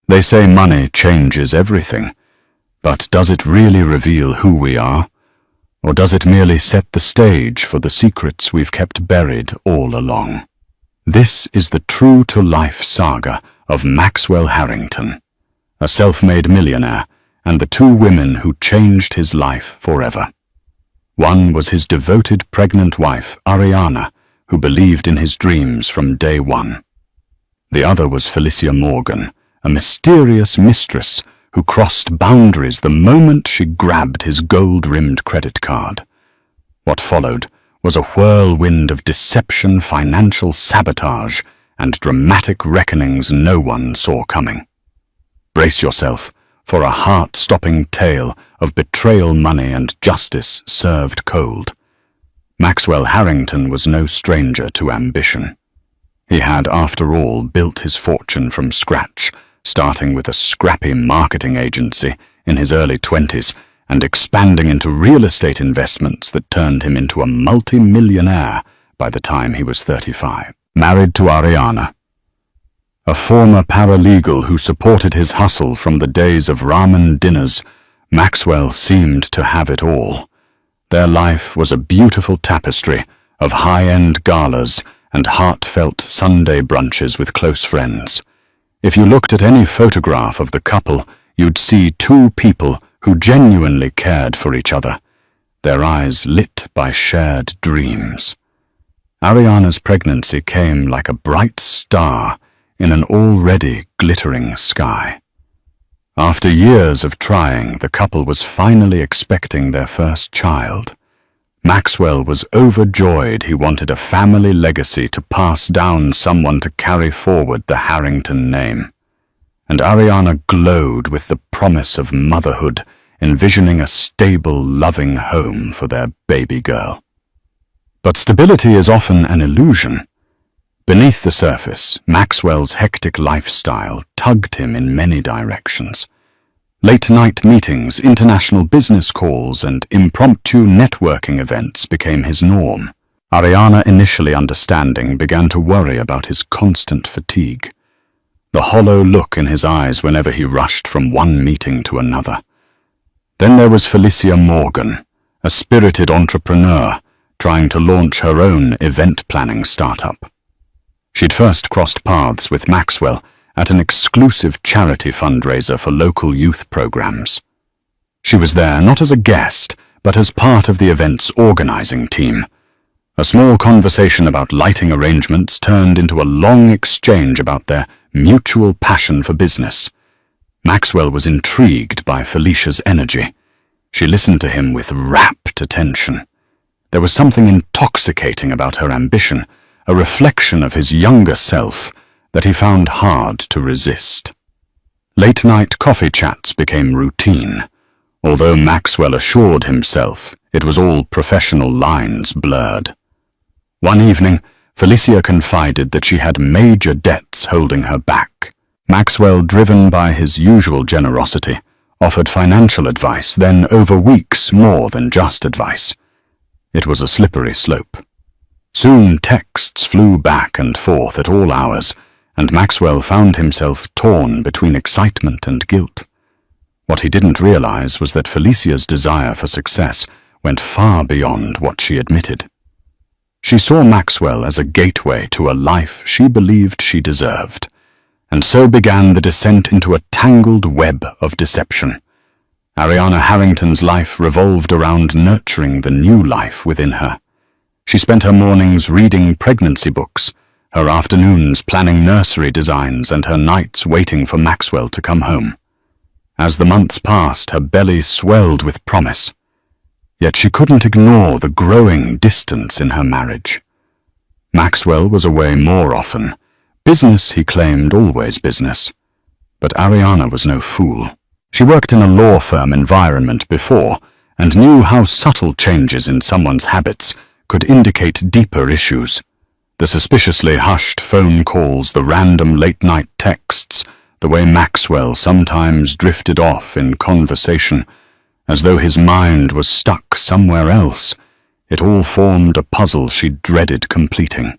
They say money changes everything, but does it really reveal who we are? Or does it merely set the stage for the secrets we've kept buried all along? This is the true-to-life saga of Maxwell Harrington, a self-made millionaire, and the two women who changed his life forever. One was his devoted pregnant wife, Ariana, who believed in his dreams from day one. The other was Felicia Morgan, a mysterious mistress who crossed boundaries the moment she grabbed his gold-rimmed credit card. What followed was a whirlwind of deception, financial sabotage, and dramatic reckonings no one saw coming. Brace yourself for a heart-stopping tale of betrayal, money, and justice served cold. Maxwell Harrington was no stranger to ambition. He had, after all, built his fortune from scratch, starting with a scrappy marketing agency in his early 20s and expanding into real estate investments that turned him into a multi-millionaire by the time he was 35. Married to Ariana, a former paralegal who supported his hustle from the days of ramen dinners, Maxwell seemed to have it all. Their life was a beautiful tapestry of high-end galas and heartfelt Sunday brunches with close friends. If you looked at any photograph of the couple, you'd see two people who genuinely cared for each other, their eyes lit by shared dreams. Ariana's pregnancy came like a bright star in an already glittering sky. After years of trying, the couple was finally expecting their first child. Maxwell was overjoyed. He wanted a family legacy to pass down, someone to carry forward the Harrington name. And Ariana glowed with the promise of motherhood, envisioning a stable, loving home for their baby girl. But stability is often an illusion. Beneath the surface, Maxwell's hectic lifestyle tugged him in many directions. Late-night meetings, international business calls, and impromptu networking events became his norm. Ariana, initially understanding, began to worry about his constant fatigue, the hollow look in his eyes whenever he rushed from one meeting to another. Then there was Felicia Morgan, a spirited entrepreneur trying to launch her own event-planning startup. She'd first crossed paths with Maxwell at an exclusive charity fundraiser for local youth programs. She was there not as a guest, but as part of the event's organizing team. A small conversation about lighting arrangements turned into a long exchange about their mutual passion for business. Maxwell was intrigued by Felicia's energy. She listened to him with rapt attention. There was something intoxicating about her ambition, a reflection of his younger self that he found hard to resist. Late-night coffee chats became routine. Although Maxwell assured himself it was all professional lines blurred. One evening, Felicia confided that she had major debts holding her back. Maxwell, driven by his usual generosity, offered financial advice, then over weeks more than just advice. It was a slippery slope. Soon texts flew back and forth at all hours, and Maxwell found himself torn between excitement and guilt. What he didn't realize was that Felicia's desire for success went far beyond what she admitted. She saw Maxwell as a gateway to a life she believed she deserved, and so began the descent into a tangled web of deception. Ariana Harrington's life revolved around nurturing the new life within her. She spent her mornings reading pregnancy books, her afternoons planning nursery designs, and her nights waiting for Maxwell to come home. As the months passed, her belly swelled with promise. Yet she couldn't ignore the growing distance in her marriage. Maxwell was away more often. Business, he claimed, always business. But Ariana was no fool. She worked in a law firm environment before and knew how subtle changes in someone's habits could indicate deeper issues. The suspiciously hushed phone calls, the random late-night texts, the way Maxwell sometimes drifted off in conversation, as though his mind was stuck somewhere else. It all formed a puzzle she dreaded completing.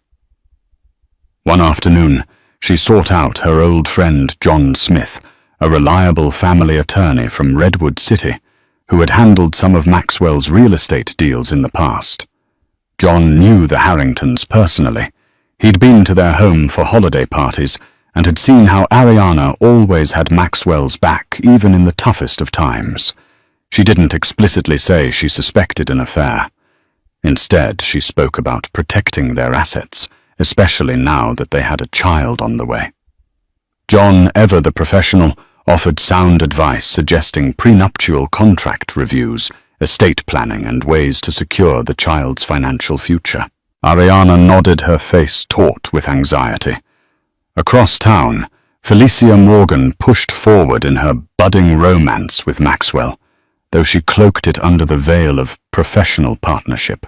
One afternoon, she sought out her old friend John Smith, a reliable family attorney from Redwood City, who had handled some of Maxwell's real estate deals in the past. John knew the Harringtons personally. He'd been to their home for holiday parties and had seen how Ariana always had Maxwell's back even in the toughest of times. She didn't explicitly say she suspected an affair. Instead, she spoke about protecting their assets, especially now that they had a child on the way. John, ever the professional, offered sound advice suggesting prenuptial contract reviews, estate planning, and ways to secure the child's financial future. Ariana nodded, her face taut with anxiety. Across town, Felicia Morgan pushed forward in her budding romance with Maxwell, though she cloaked it under the veil of professional partnership.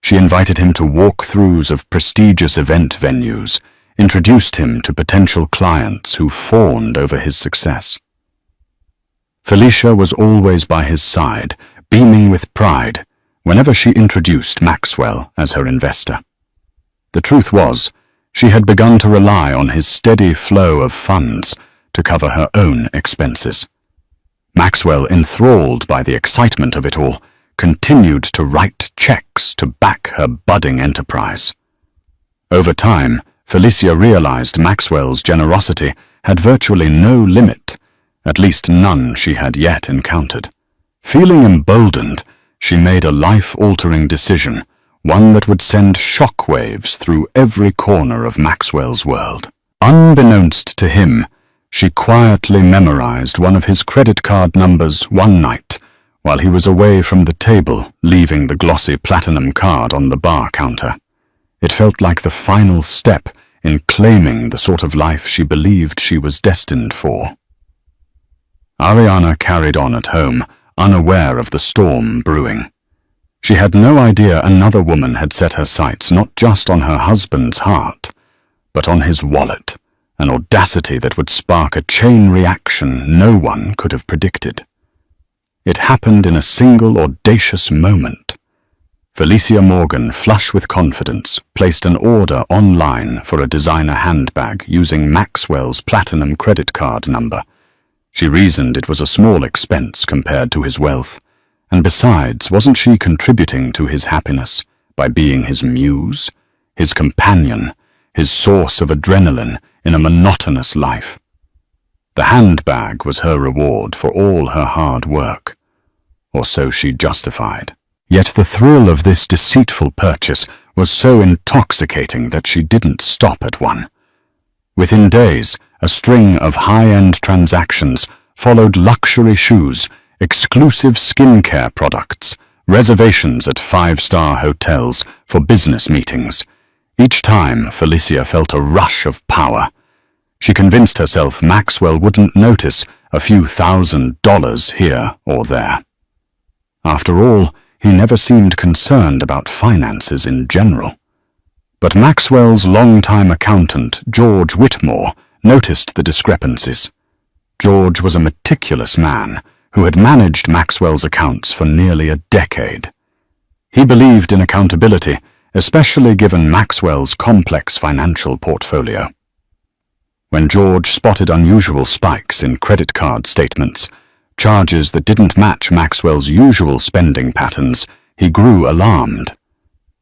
She invited him to walkthroughs of prestigious event venues, introduced him to potential clients who fawned over his success. Felicia was always by his side, beaming with pride, whenever she introduced Maxwell as her investor. The truth was, she had begun to rely on his steady flow of funds to cover her own expenses. Maxwell, enthralled by the excitement of it all, continued to write checks to back her budding enterprise. Over time, Felicia realized Maxwell's generosity had virtually no limit, at least none she had yet encountered. Feeling emboldened, she made a life-altering decision, one that would send shockwaves through every corner of Maxwell's world. Unbeknownst to him, she quietly memorized one of his credit card numbers one night while he was away from the table, leaving the glossy platinum card on the bar counter. It felt like the final step in claiming the sort of life she believed she was destined for. Ariana carried on at home, unaware of the storm brewing. She had no idea another woman had set her sights not just on her husband's heart, but on his wallet, an audacity that would spark a chain reaction no one could have predicted. It happened in a single audacious moment. Felicia Morgan, flush with confidence, placed an order online for a designer handbag using Maxwell's platinum credit card number. She reasoned it was a small expense compared to his wealth, and besides, wasn't she contributing to his happiness by being his muse, his companion, his source of adrenaline in a monotonous life? The handbag was her reward for all her hard work, or so she justified. Yet the thrill of this deceitful purchase was so intoxicating that she didn't stop at one. Within days, a string of high-end transactions followed: luxury shoes, exclusive skincare products, reservations at five-star hotels for business meetings. Each time, Felicia felt a rush of power. She convinced herself Maxwell wouldn't notice a few $1,000s here or there. After all, he never seemed concerned about finances in general. But Maxwell's longtime accountant, George Whitmore, noticed the discrepancies. George was a meticulous man who had managed Maxwell's accounts for nearly a decade. He believed in accountability, especially given Maxwell's complex financial portfolio. When George spotted unusual spikes in credit card statements, charges that didn't match Maxwell's usual spending patterns, he grew alarmed.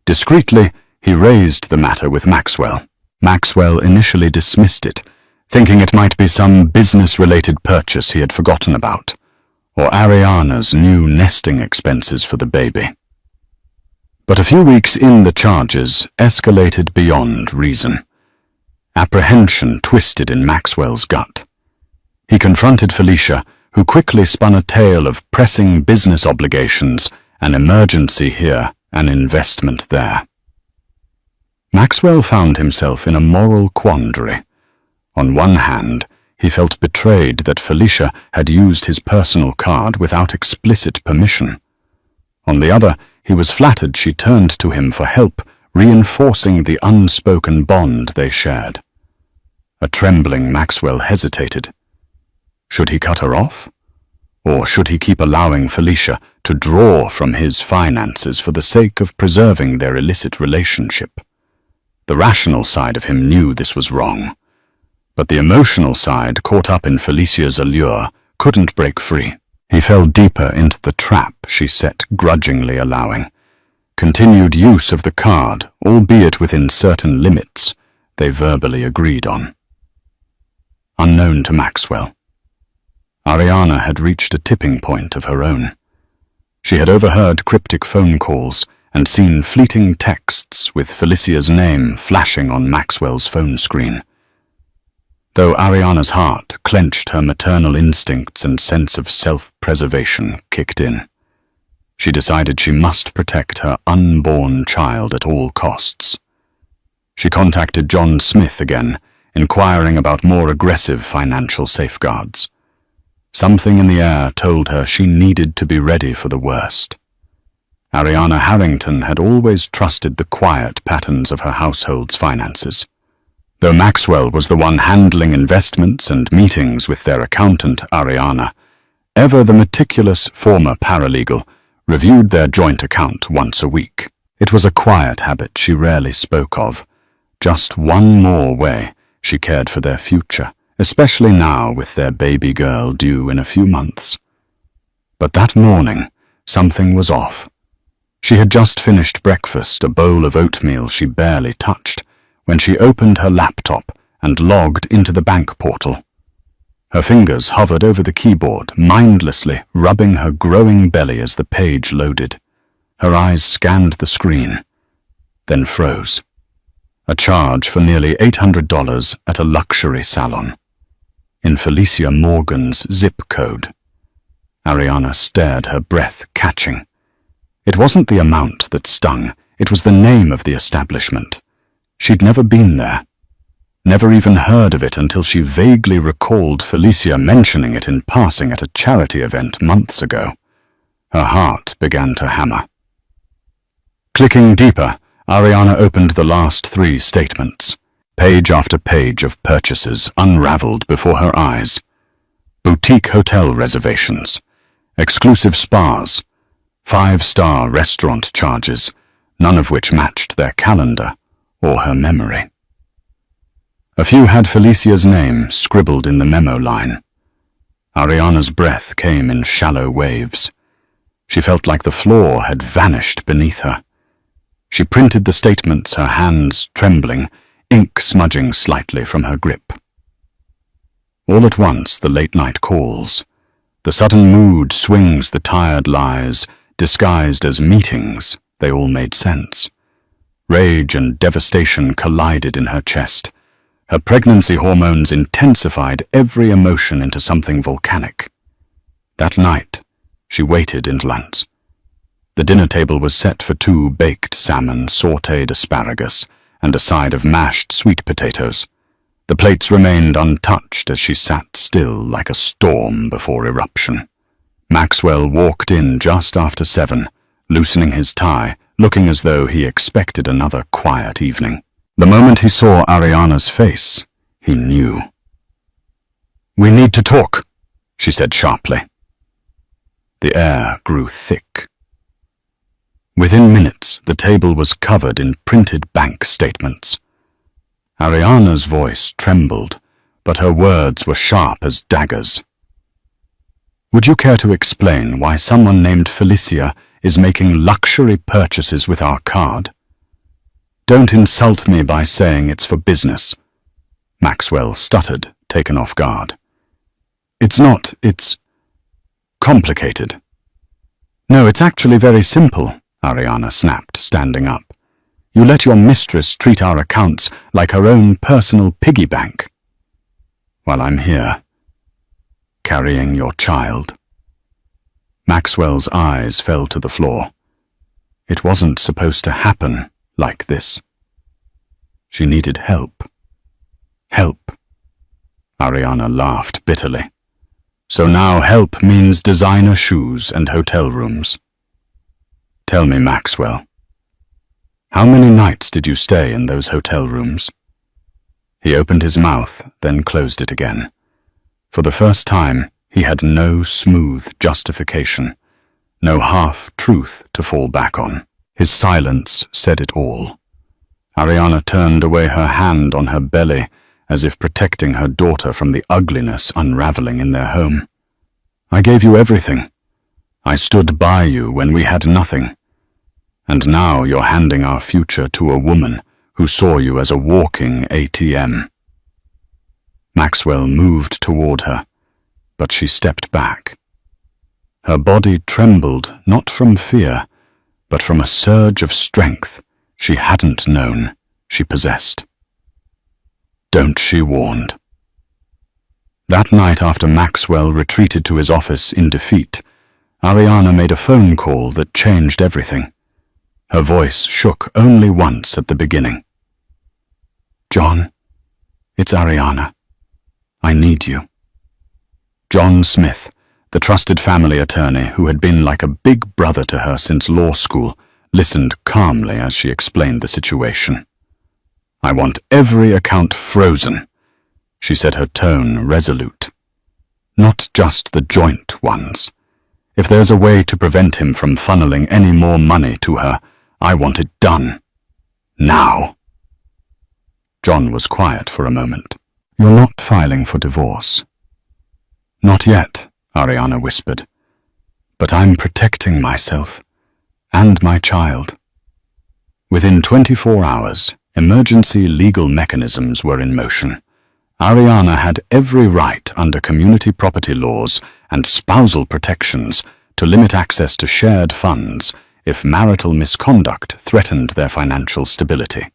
Discreetly, he raised the matter with Maxwell. Maxwell initially dismissed it, thinking it might be some business-related purchase he had forgotten about, or Ariana's new nesting expenses for the baby. But a few weeks in, the charges escalated beyond reason. Apprehension twisted in Maxwell's gut. He confronted Felicia, who quickly spun a tale of pressing business obligations, an emergency here, an investment there. Maxwell found himself in a moral quandary. On one hand, he felt betrayed that Felicia had used his personal card without explicit permission. On the other, he was flattered she turned to him for help, reinforcing the unspoken bond they shared. A trembling Maxwell hesitated. Should he cut her off? Or should he keep allowing Felicia to draw from his finances for the sake of preserving their illicit relationship? The rational side of him knew this was wrong, But the emotional side, caught up in Felicia's allure, couldn't break free. He fell deeper into the trap she set, grudgingly allowing. Continued use of the card, albeit within certain limits, they verbally agreed on. Unknown to Maxwell, Ariana had reached a tipping point of her own. She had overheard cryptic phone calls and seen fleeting texts with Felicia's name flashing on Maxwell's phone screen. Though Ariana's heart clenched, her maternal instincts and sense of self-preservation kicked in. She decided she must protect her unborn child at all costs. She contacted John Smith again, inquiring about more aggressive financial safeguards. Something in the air told her she needed to be ready for the worst. Ariana Harrington had always trusted the quiet patterns of her household's finances. Though Maxwell was the one handling investments and meetings with their accountant, Ariana, ever the meticulous former paralegal, reviewed their joint account once a week. It was a quiet habit she rarely spoke of, just one more way she cared for their future, especially now with their baby girl due in a few months. But that morning, something was off. She had just finished breakfast, a bowl of oatmeal she barely touched, when she opened her laptop and logged into the bank portal. Her fingers hovered over the keyboard, mindlessly rubbing her growing belly as the page loaded. Her eyes scanned the screen, then froze. A charge for nearly $800 at a luxury salon. In Felicia Morgan's zip code. Ariana stared, her breath catching. It wasn't the amount that stung, it was the name of the establishment. She'd never been there. Never even heard of it until she vaguely recalled Felicia mentioning it in passing at a charity event months ago. Her heart began to hammer. Clicking deeper, Ariana opened the last 3 statements. Page after page of purchases unraveled before her eyes. Boutique hotel reservations, exclusive spas, 5-star restaurant charges, none of which matched their calendar or her memory. A few had Felicia's name scribbled in the memo line. Ariana's breath came in shallow waves. She felt like the floor had vanished beneath her. She printed the statements, her hands trembling, ink smudging slightly from her grip. All at once, the late-night calls. The sudden mood swings, the tired lies, disguised as meetings, they all made sense. Rage and devastation collided in her chest. Her pregnancy hormones intensified every emotion into something volcanic. That night, she waited in silence. The dinner table was set for 2 baked salmon, sautéed asparagus, and a side of mashed sweet potatoes. The plates remained untouched as she sat still like a storm before eruption. Maxwell walked in just after 7, loosening his tie, looking as though he expected another quiet evening. The moment he saw Ariana's face, he knew. "We need to talk," she said sharply. The air grew thick. Within minutes, the table was covered in printed bank statements. Ariana's voice trembled, but her words were sharp as daggers. "Would you care to explain why someone named Felicia is making luxury purchases with our card? Don't insult me by saying it's for business." Maxwell stuttered, taken off guard. It's complicated." "No, it's actually very simple," Ariana snapped, standing up. "You let your mistress treat our accounts like her own personal piggy bank. While I'm here, carrying your child." Maxwell's eyes fell to the floor. It wasn't supposed to happen like this. She needed help. Help. Ariana laughed bitterly. So now help means designer shoes and hotel rooms. "Tell me, Maxwell, how many nights did you stay in those hotel rooms?" He opened his mouth, then closed it again. For the first time, he had no smooth justification, no half-truth to fall back on. His silence said it all. Ariana turned away, her hand on her belly, as if protecting her daughter from the ugliness unraveling in their home. I gave you everything. I stood by you when we had nothing. And now you're handing our future to a woman who saw you as a walking ATM. Maxwell moved toward her, but she stepped back. Her body trembled not from fear, but from a surge of strength she hadn't known she possessed. "Don't," she warned. That night, after Maxwell retreated to his office in defeat, Ariana made a phone call that changed everything. Her voice shook only once at the beginning. "John, it's Ariana. I need you." John Smith, the trusted family attorney who had been like a big brother to her since law school, listened calmly as she explained the situation. "I want every account frozen," she said, her tone resolute. "Not just the joint ones. If there's a way to prevent him from funneling any more money to her, I want it done. Now." John was quiet for a moment. "You're not filing for divorce." "Not yet," Ariana whispered. "But I'm protecting myself and my child." Within 24 hours, emergency legal mechanisms were in motion. Ariana had every right under community property laws and spousal protections to limit access to shared funds if marital misconduct threatened their financial stability.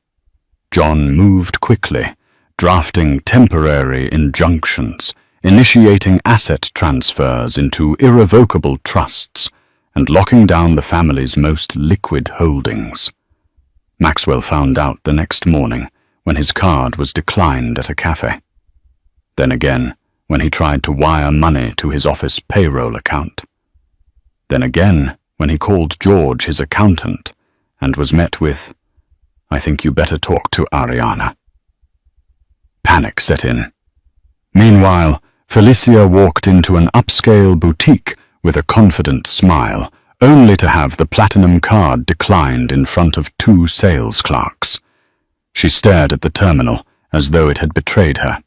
John moved quickly, drafting temporary injunctions, initiating asset transfers into irrevocable trusts, and locking down the family's most liquid holdings. Maxwell found out the next morning when his card was declined at a cafe. Then again when he tried to wire money to his office payroll account. Then again when he called George, his accountant, and was met with, "I think you better talk to Ariana." Panic set in. Meanwhile, Felicia walked into an upscale boutique with a confident smile, only to have the platinum card declined in front of 2 sales clerks. She stared at the terminal as though it had betrayed her.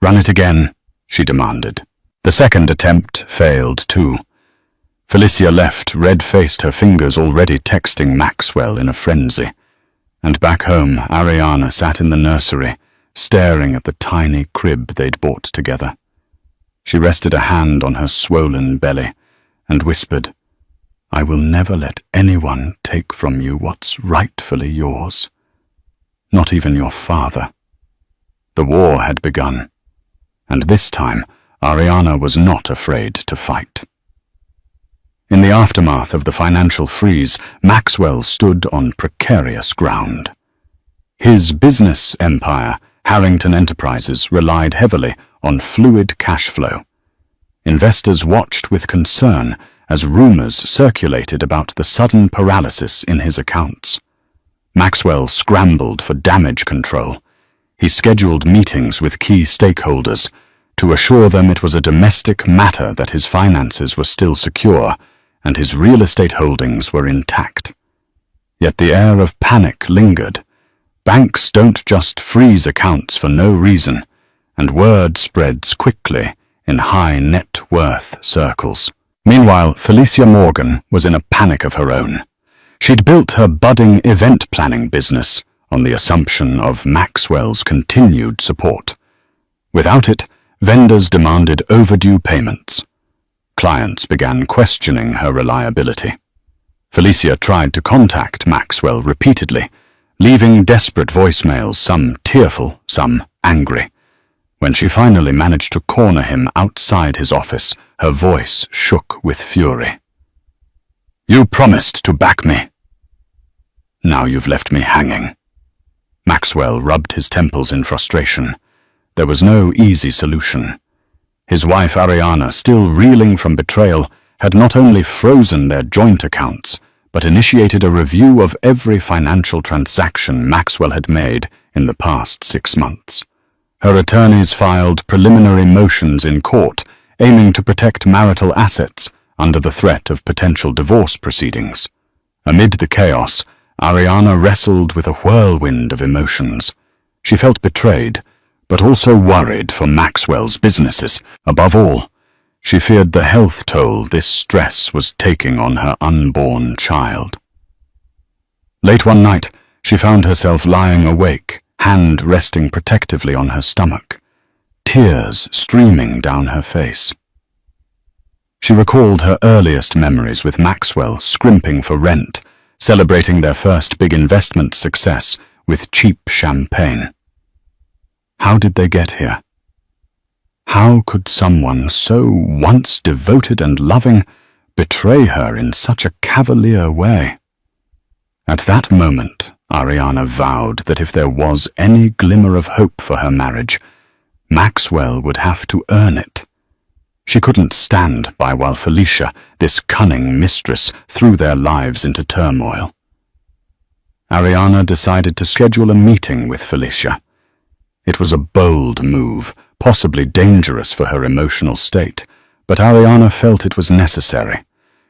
"Run it again," she demanded. The second attempt failed too. Felicia left, red-faced, her fingers already texting Maxwell in a frenzy. And back home, Ariana sat in the nursery, staring at the tiny crib they'd bought together. She rested a hand on her swollen belly and whispered, "I will never let anyone take from you what's rightfully yours. Not even your father." The war had begun, and this time Ariana was not afraid to fight. In the aftermath of the financial freeze, Maxwell stood on precarious ground. His business empire, Harrington Enterprises, relied heavily on fluid cash flow. Investors watched with concern as rumors circulated about the sudden paralysis in his accounts. Maxwell scrambled for damage control. He scheduled meetings with key stakeholders to assure them it was a domestic matter, that his finances were still secure and his real estate holdings were intact. Yet the air of panic lingered. Banks don't just freeze accounts for no reason, and word spreads quickly in high net worth circles. Meanwhile, Felicia Morgan was in a panic of her own. She'd built her budding event planning business on the assumption of Maxwell's continued support. Without it, vendors demanded overdue payments. Clients began questioning her reliability. Felicia tried to contact Maxwell repeatedly, leaving desperate voicemails, some tearful, some angry. When she finally managed to corner him outside his office, her voice shook with fury. "You promised to back me. Now you've left me hanging." Maxwell rubbed his temples in frustration. There was no easy solution. His wife Ariana, still reeling from betrayal, had not only frozen their joint accounts, but initiated a review of every financial transaction Maxwell had made in the past 6 months. Her attorneys filed preliminary motions in court, aiming to protect marital assets under the threat of potential divorce proceedings. Amid the chaos, Ariana wrestled with a whirlwind of emotions. She felt betrayed, but also worried for Maxwell's businesses. Above all, she feared the health toll this stress was taking on her unborn child. Late one night, she found herself lying awake, hand resting protectively on her stomach, tears streaming down her face. She recalled her earliest memories with Maxwell scrimping for rent, celebrating their first big investment success with cheap champagne. How did they get here? How could someone so once devoted and loving betray her in such a cavalier way? At that moment, Ariana vowed that if there was any glimmer of hope for her marriage, Maxwell would have to earn it. She couldn't stand by while Felicia, this cunning mistress, threw their lives into turmoil. Ariana decided to schedule a meeting with Felicia. It was a bold move, possibly dangerous for her emotional state, but Ariana felt it was necessary.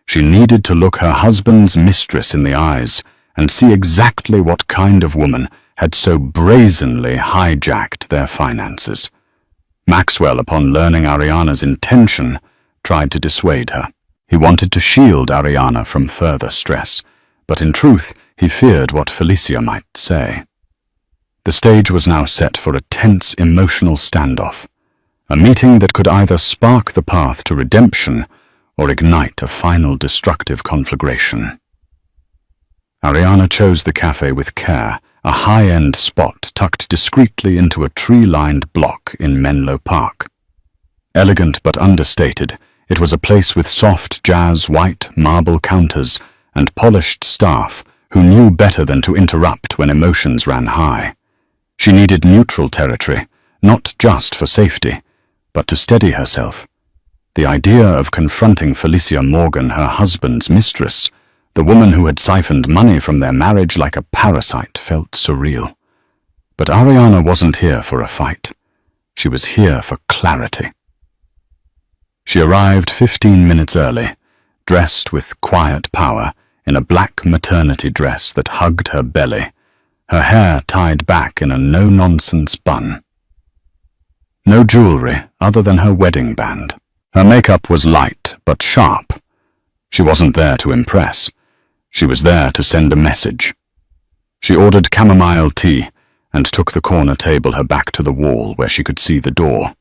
She needed to look her husband's mistress in the eyes and see exactly what kind of woman had so brazenly hijacked their finances. Maxwell, upon learning Ariana's intention, tried to dissuade her. He wanted to shield Ariana from further stress, but in truth, he feared what Felicia might say. The stage was now set for a tense emotional standoff, a meeting that could either spark the path to redemption or ignite a final destructive conflagration. Ariana chose the cafe with care, a high-end spot tucked discreetly into a tree-lined block in Menlo Park. Elegant but understated, it was a place with soft jazz white marble counters and polished staff who knew better than to interrupt when emotions ran high. She needed neutral territory, not just for safety, but to steady herself. The idea of confronting Felicia Morgan, her husband's mistress, the woman who had siphoned money from their marriage like a parasite, felt surreal. But Ariana wasn't here for a fight. She was here for clarity. She arrived 15 minutes early, dressed with quiet power, in a black maternity dress that hugged her belly, her hair tied back in a no-nonsense bun. No jewelry other than her wedding band. Her makeup was light but sharp. She wasn't there to impress. She was there to send a message. She ordered chamomile tea and took the corner table her back to the wall where she could see the door.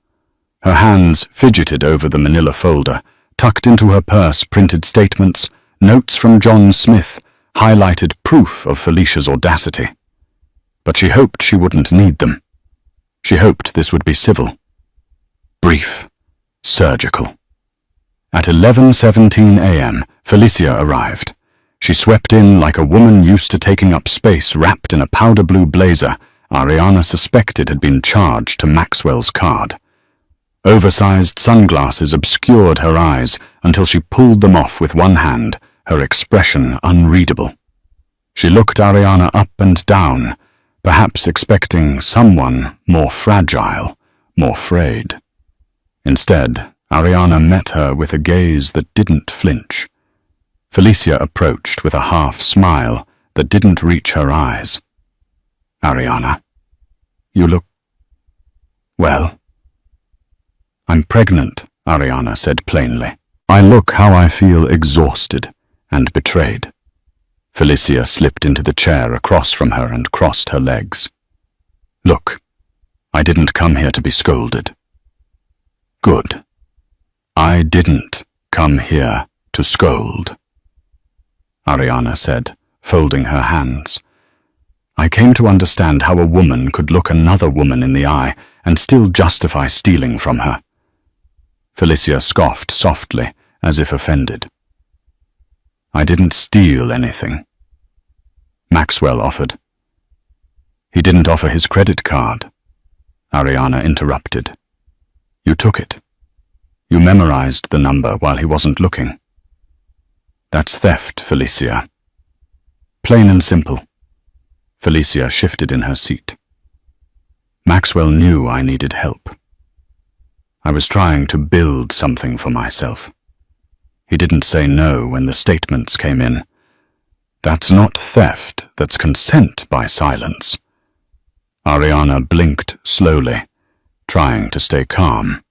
Her hands fidgeted over the manila folder, tucked into her purse printed statements, notes from John Smith, highlighted proof of Felicia's audacity. But she hoped she wouldn't need them. She hoped this would be civil. Brief. Surgical. At 11:17 a.m., Felicia arrived. She swept in like a woman used to taking up space wrapped in a powder blue blazer Ariana suspected had been charged to Maxwell's card. Oversized sunglasses obscured her eyes until she pulled them off with one hand, her expression unreadable. She looked Ariana up and down, perhaps expecting someone more fragile, more frayed. Instead, Ariana met her with a gaze that didn't flinch. Felicia approached with a half-smile that didn't reach her eyes. "Ariana, you look... well." "I'm pregnant," Ariana said plainly. "I look how I feel exhausted and betrayed." Felicia slipped into the chair across from her and crossed her legs. "Look, I didn't come here to be scolded." "Good. I didn't come here to scold," Ariana said, folding her hands. "I came to understand how a woman could look another woman in the eye and still justify stealing from her." Felicia scoffed softly, as if offended. "I didn't steal anything," Maxwell offered. "He didn't offer his credit card," Ariana interrupted. "You took it. You memorized the number while he wasn't looking. That's theft, Felicia. Plain and simple." Felicia shifted in her seat. "Maxwell knew I needed help. I was trying to build something for myself. He didn't say no when the statements came in. That's not theft, that's consent by silence." Ariana blinked slowly, trying to stay calm.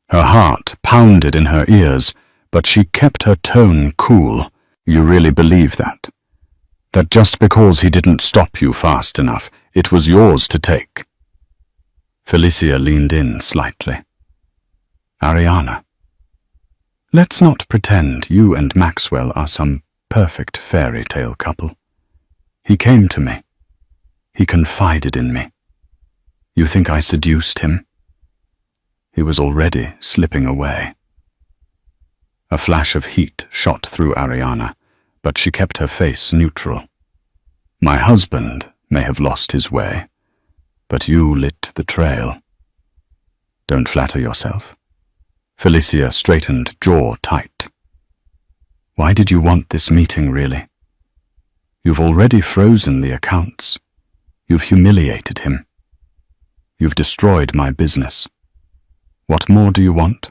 Her heart pounded in her ears, but she kept her tone cool. You really believe that? That just because he didn't stop you fast enough, it was yours to take? Felicia leaned in slightly. Ariana, let's not pretend you and Maxwell are some perfect fairy tale couple. He came to me. He confided in me. You think I seduced him? He was already slipping away. A flash of heat shot through Ariana, but she kept her face neutral. My husband may have lost his way, but you lit the trail. Don't flatter yourself. Felicia straightened jaw tight. Why did you want this meeting, really? You've already frozen the accounts. You've humiliated him. You've destroyed my business. What more do you want?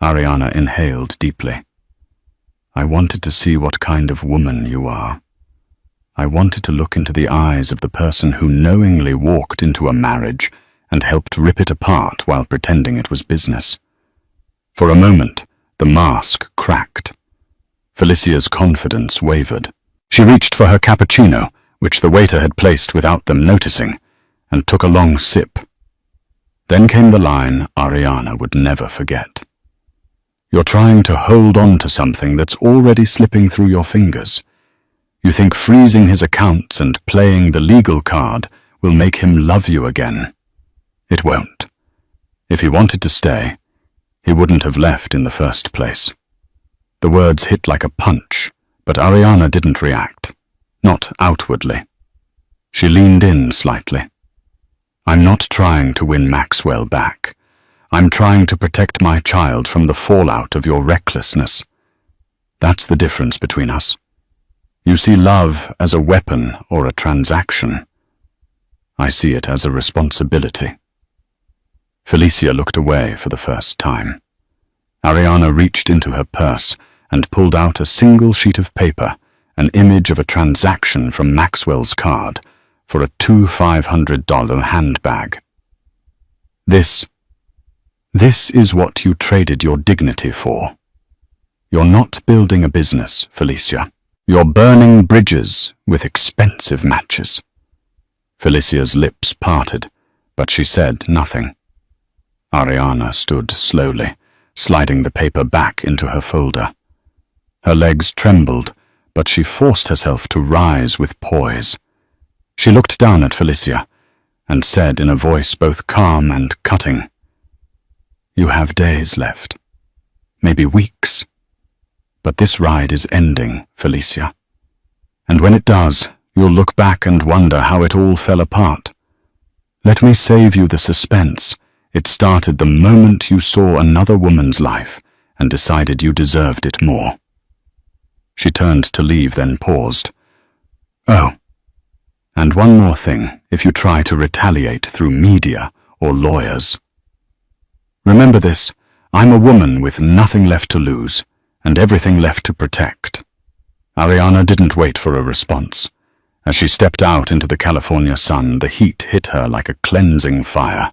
Ariana inhaled deeply. I wanted to see what kind of woman you are. I wanted to look into the eyes of the person who knowingly walked into a marriage and helped rip it apart while pretending it was business. For a moment, the mask cracked. Felicia's confidence wavered. She reached for her cappuccino, which the waiter had placed without them noticing, and took a long sip. Then came the line Ariana would never forget. You're trying to hold on to something that's already slipping through your fingers. You think freezing his accounts and playing the legal card will make him love you again. It won't. If he wanted to stay, he wouldn't have left in the first place. The words hit like a punch, but Ariana didn't react, not outwardly. She leaned in slightly. I'm not trying to win Maxwell back. I'm trying to protect my child from the fallout of your recklessness. That's the difference between us. You see love as a weapon or a transaction. I see it as a responsibility. Felicia looked away for the first time. Ariana reached into her purse and pulled out a single sheet of paper, an image of a transaction from Maxwell's card, for a $2,500 handbag. This is what you traded your dignity for. You're not building a business, Felicia. You're burning bridges with expensive matches. Felicia's lips parted, but she said nothing. Ariana stood slowly, sliding the paper back into her folder. Her legs trembled, but she forced herself to rise with poise. She looked down at Felicia and said in a voice both calm and cutting, You have days left, maybe weeks. But this ride is ending, Felicia. And when it does, you'll look back and wonder how it all fell apart. Let me save you the suspense. It started the moment you saw another woman's life and decided you deserved it more. She turned to leave, then paused. Oh, and one more thing, if you try to retaliate through media or lawyers. Remember this, I'm a woman with nothing left to lose and everything left to protect. Ariana didn't wait for a response. As she stepped out into the California sun, the heat hit her like a cleansing fire.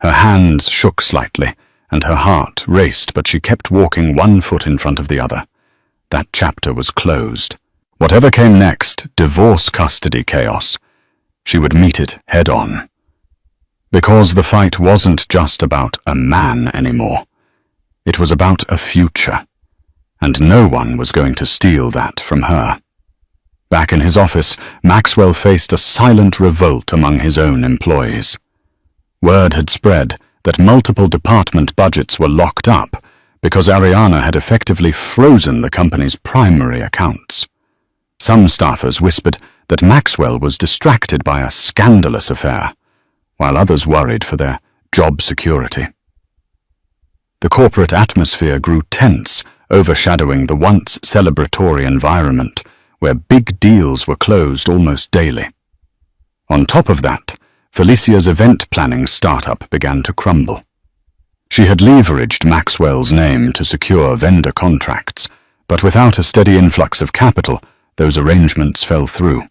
Her hands shook slightly, and her heart raced, but she kept walking one foot in front of the other. That chapter was closed. Whatever came next, divorce custody chaos, she would meet it head on. Because the fight wasn't just about a man anymore. It was about a future. And no one was going to steal that from her. Back in his office, Maxwell faced a silent revolt among his own employees. Word had spread that multiple department budgets were locked up because Ariana had effectively frozen the company's primary accounts. Some staffers whispered that Maxwell was distracted by a scandalous affair, while others worried for their job security. The corporate atmosphere grew tense, overshadowing the once celebratory environment where big deals were closed almost daily. On top of that, Felicia's event planning startup began to crumble. She had leveraged Maxwell's name to secure vendor contracts, but without a steady influx of capital, those arrangements fell through.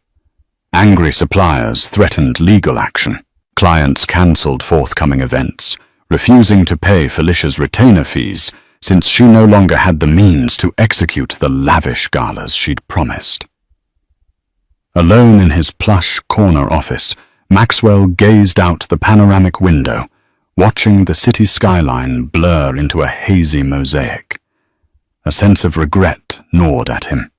Angry suppliers threatened legal action. clients cancelled forthcoming events, refusing to pay Felicia's retainer fees since she no longer had the means to execute the lavish galas she'd promised. Alone in his plush corner office, Maxwell gazed out the panoramic window, watching the city skyline blur into a hazy mosaic. A sense of regret gnawed at him.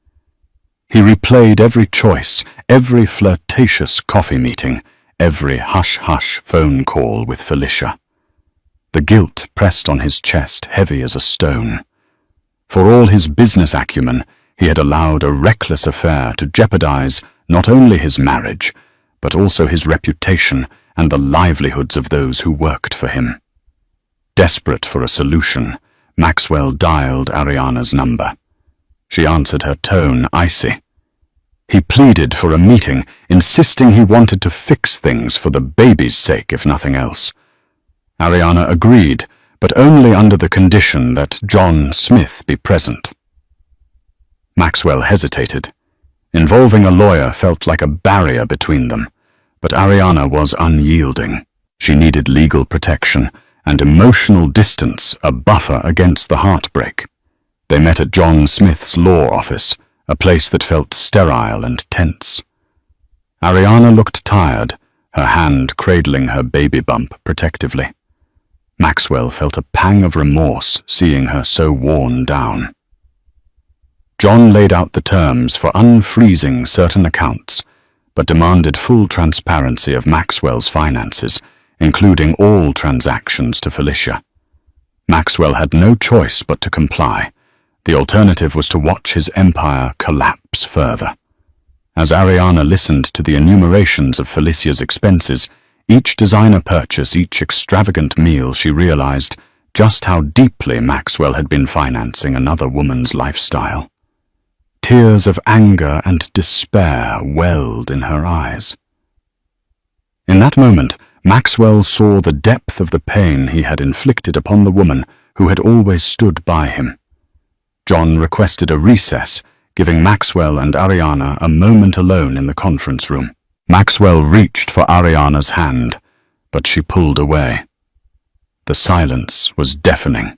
He replayed every choice, every flirtatious coffee meeting, every hush-hush phone call with Felicia. The guilt pressed on his chest heavy as a stone. For all his business acumen, he had allowed a reckless affair to jeopardize not only his marriage, but also his reputation and the livelihoods of those who worked for him. Desperate for a solution, Maxwell dialed Ariana's number. She answered, her tone icy. He pleaded for a meeting, insisting he wanted to fix things for the baby's sake, if nothing else. Ariana agreed, but only under the condition that John Smith be present. Maxwell hesitated. Involving a lawyer felt like a barrier between them, but Ariana was unyielding. She needed legal protection and emotional distance, a buffer against the heartbreak. They met at John Smith's law office, a place that felt sterile and tense. Ariana looked tired, her hand cradling her baby bump protectively. Maxwell felt a pang of remorse seeing her so worn down. John laid out the terms for unfreezing certain accounts, but demanded full transparency of Maxwell's finances, including all transactions to Felicia. Maxwell had no choice but to comply. The alternative was to watch his empire collapse further. As Ariana listened to the enumerations of Felicia's expenses, each designer purchase, each extravagant meal, she realized just how deeply Maxwell had been financing another woman's lifestyle. Tears of anger and despair welled in her eyes. In that moment, Maxwell saw the depth of the pain he had inflicted upon the woman who had always stood by him. John requested a recess, giving Maxwell and Ariana a moment alone in the conference room. Maxwell reached for Ariana's hand, but she pulled away. The silence was deafening.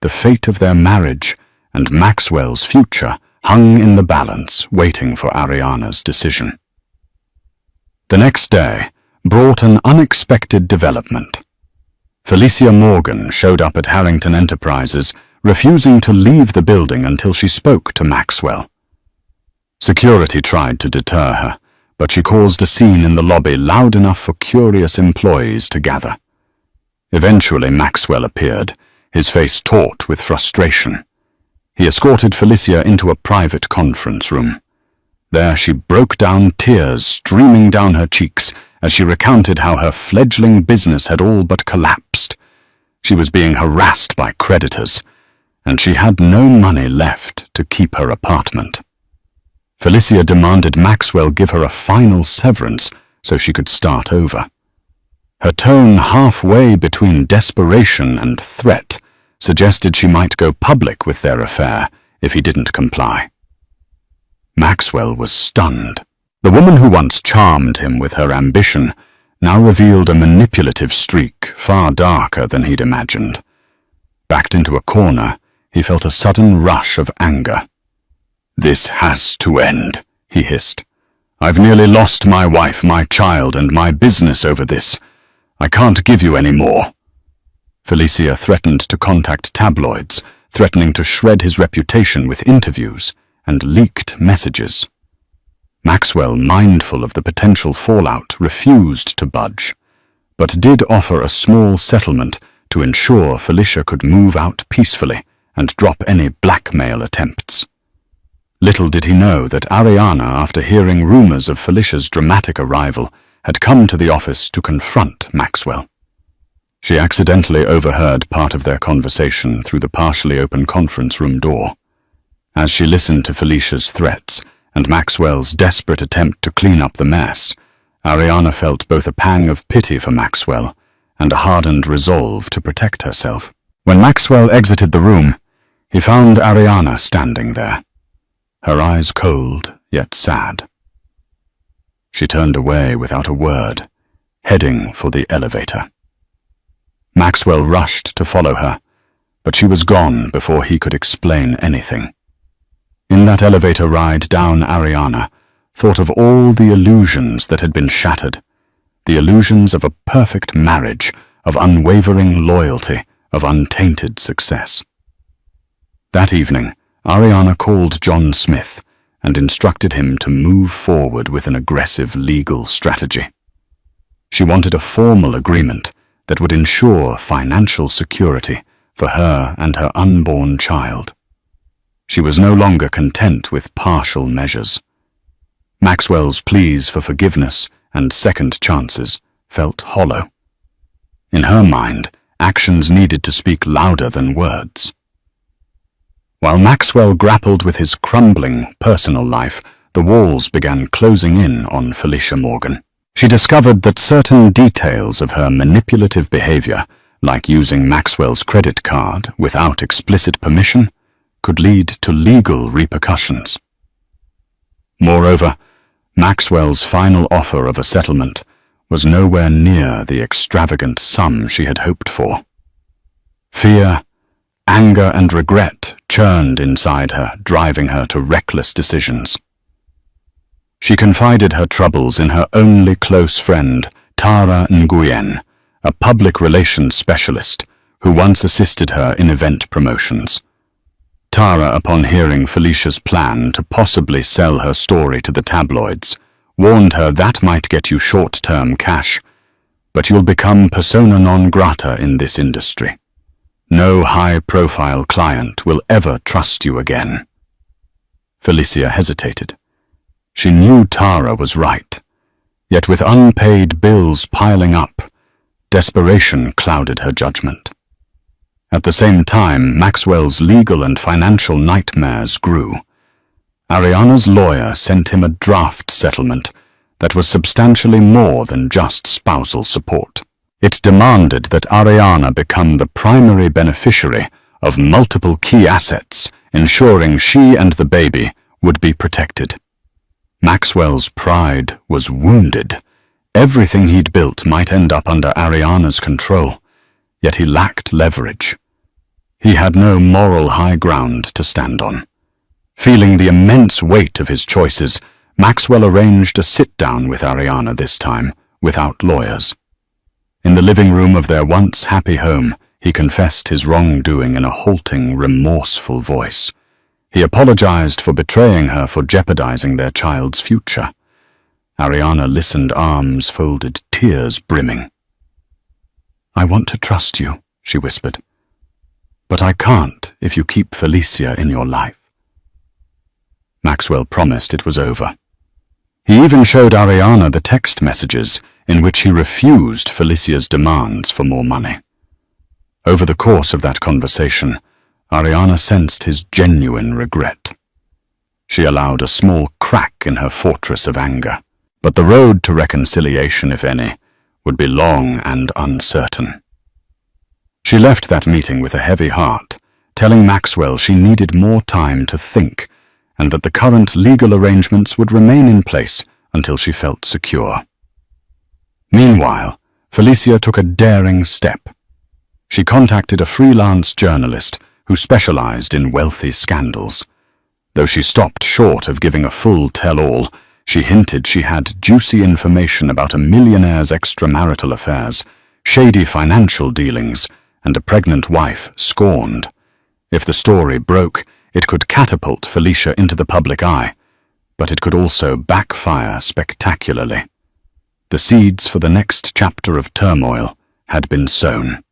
The fate of their marriage and Maxwell's future hung in the balance, waiting for Ariana's decision. The next day brought an unexpected development. Felicia Morgan showed up at Harrington Enterprises, refusing to leave the building until she spoke to Maxwell. Security tried to deter her, but she caused a scene in the lobby loud enough for curious employees to gather. Eventually Maxwell appeared, his face taut with frustration. He escorted Felicia into a private conference room. There she broke down, tears streaming down her cheeks as she recounted how her fledgling business had all but collapsed. She was being harassed by creditors, and she had no money left to keep her apartment. Felicia demanded Maxwell give her a final severance so she could start over. Her tone, halfway between desperation and threat, suggested she might go public with their affair if he didn't comply. Maxwell was stunned. The woman who once charmed him with her ambition now revealed a manipulative streak far darker than he'd imagined. Backed into a corner, he felt a sudden rush of anger. "This has to end," he hissed. "I've nearly lost my wife, my child, and my business over this. I can't give you any more." Felicia threatened to contact tabloids, threatening to shred his reputation with interviews and leaked messages. Maxwell, mindful of the potential fallout, refused to budge, but did offer a small settlement to ensure Felicia could move out peacefully and drop any blackmail attempts. Little did he know that Ariana, after hearing rumors of Felicia's dramatic arrival, had come to the office to confront Maxwell. She accidentally overheard part of their conversation through the partially open conference room door. As she listened to Felicia's threats and Maxwell's desperate attempt to clean up the mess, Ariana felt both a pang of pity for Maxwell and a hardened resolve to protect herself. When Maxwell exited the room, he found Ariana standing there, her eyes cold yet sad. She turned away without a word, heading for the elevator. Maxwell rushed to follow her, but she was gone before he could explain anything. In that elevator ride down, Ariana thought of all the illusions that had been shattered, the illusions of a perfect marriage, of unwavering loyalty, of untainted success. That evening, Ariana called John Smith and instructed him to move forward with an aggressive legal strategy. She wanted a formal agreement that would ensure financial security for her and her unborn child. She was no longer content with partial measures. Maxwell's pleas for forgiveness and second chances felt hollow. In her mind, actions needed to speak louder than words. While Maxwell grappled with his crumbling personal life, the walls began closing in on Felicia Morgan. She discovered that certain details of her manipulative behavior, like using Maxwell's credit card without explicit permission, could lead to legal repercussions. Moreover, Maxwell's final offer of a settlement was nowhere near the extravagant sum she had hoped for. Fear, anger, and regret churned inside her, driving her to reckless decisions. She confided her troubles in her only close friend, Tara Nguyen, a public relations specialist who once assisted her in event promotions. Tara, upon hearing Felicia's plan to possibly sell her story to the tabloids, warned her that might get you short-term cash, but you'll become persona non grata in this industry. No high-profile client will ever trust you again. Felicia hesitated. She knew Tara was right, yet with unpaid bills piling up, desperation clouded her judgment. At the same time, Maxwell's legal and financial nightmares grew. Ariana's lawyer sent him a draft settlement that was substantially more than just spousal support. It demanded that Ariana become the primary beneficiary of multiple key assets, ensuring she and the baby would be protected. Maxwell's pride was wounded. Everything he'd built might end up under Ariana's control, yet he lacked leverage. He had no moral high ground to stand on. Feeling the immense weight of his choices, Maxwell arranged a sit-down with Ariana this time, without lawyers. In the living room of their once happy home, he confessed his wrongdoing in a halting, remorseful voice. He apologized for betraying her, for jeopardizing their child's future. Ariana listened, arms folded, tears brimming. "I want to trust you," she whispered. "But I can't if you keep Felicia in your life." Maxwell promised it was over. He even showed Ariana the text messages in which he refused Felicia's demands for more money. Over the course of that conversation, Ariana sensed his genuine regret. She allowed a small crack in her fortress of anger, but the road to reconciliation, if any, would be long and uncertain. She left that meeting with a heavy heart, telling Maxwell she needed more time to think, and that the current legal arrangements would remain in place until she felt secure. Meanwhile, Felicia took a daring step. She contacted a freelance journalist who specialized in wealthy scandals. Though she stopped short of giving a full tell-all, she hinted she had juicy information about a millionaire's extramarital affairs, shady financial dealings, and a pregnant wife scorned. If the story broke, it could catapult Felicia into the public eye, but it could also backfire spectacularly. The seeds for the next chapter of turmoil had been sown.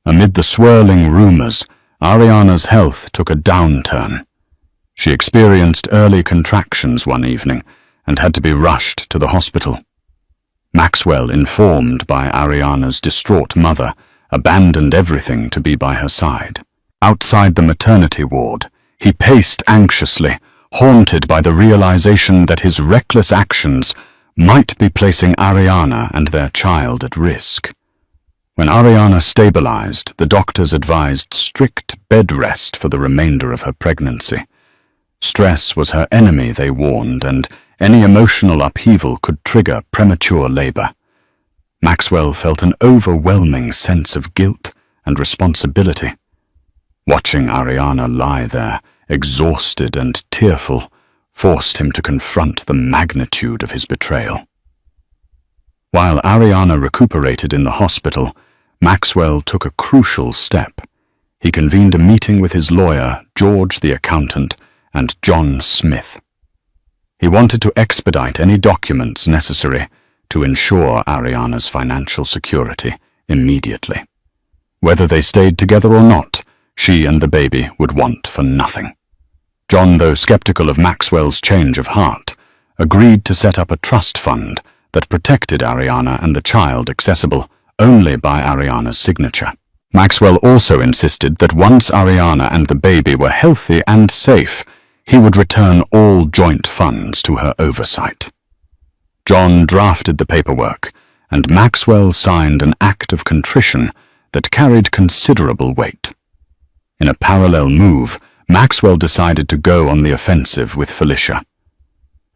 Amid the swirling rumors, Ariana's health took a downturn. She experienced early contractions one evening and had to be rushed to the hospital. Maxwell, informed by Ariana's distraught mother, abandoned everything to be by her side. Outside the maternity ward, he paced anxiously, haunted by the realization that his reckless actions might be placing Ariana and their child at risk. When Ariana stabilized, the doctors advised strict bed rest for the remainder of her pregnancy. Stress was her enemy, they warned, and any emotional upheaval could trigger premature labor. Maxwell felt an overwhelming sense of guilt and responsibility. Watching Ariana lie there, exhausted and tearful, forced him to confront the magnitude of his betrayal. While Ariana recuperated in the hospital, Maxwell took a crucial step. He convened a meeting with his lawyer, George the accountant, and John Smith. He wanted to expedite any documents necessary to ensure Ariana's financial security immediately. Whether they stayed together or not, she and the baby would want for nothing. John, though skeptical of Maxwell's change of heart, agreed to set up a trust fund that protected Ariana and the child, accessible only by Ariana's signature. Maxwell also insisted that once Ariana and the baby were healthy and safe, he would return all joint funds to her oversight. John drafted the paperwork, and Maxwell signed an act of contrition that carried considerable weight. In a parallel move, Maxwell decided to go on the offensive with Felicia.